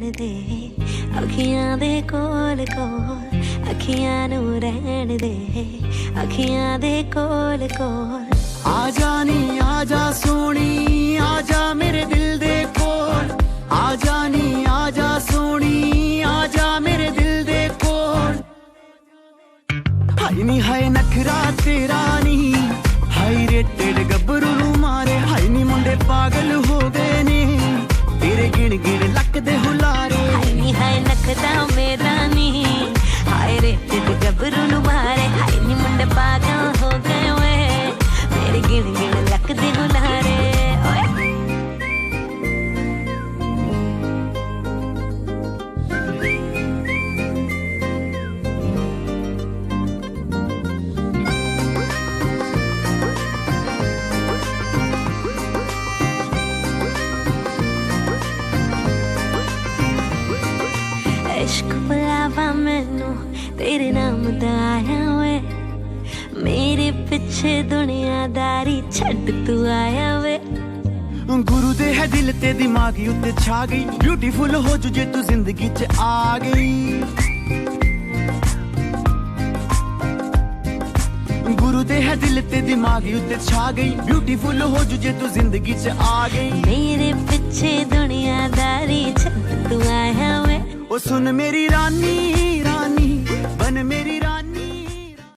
रहन दे, अखियां दे कोल कोल, अखियां नू रहन दे, अखियां दे कोल कोल। आजा नी आजा सोनी, आजा मेरे दिल दे कोल, आजा नी आजा सोनी, आजा मेरे दिल दे कोल। हाय नी हाय नखरा तेरा नी, हाय रेटेड गब्बरू नू मारे, हाय नी मुंडे पागल हो गए ने तेरे गिण गिण लक दे हुलारे। हाय नी हाय नखरा मेरा नी, हाय रेटेड गब्बरू नू मारे, हाय नी मुंडे पागल हो गए वे मेरे गिण गिण लक दे हुलारे। इश्क बुलावा मैनू तेरे नाम दा आया वे, मेरे पिछे दुनियादारी छड्ड तू आया वे। गुरु दे है दिल ते दिमाग उत्ते छा गई, ब्यूटीफुल हो जू जे तू जिंदगी च आ गई। गुरु दे है दिल ते दिमाग उत्ते छा गई, ब्यूटीफुल हो जू जे तू जिंदगी च आ गई। मेरे पिछे दुनियादारी छड्ड तू आया वे। ओ सुन मेरी रानी रानी बन मेरी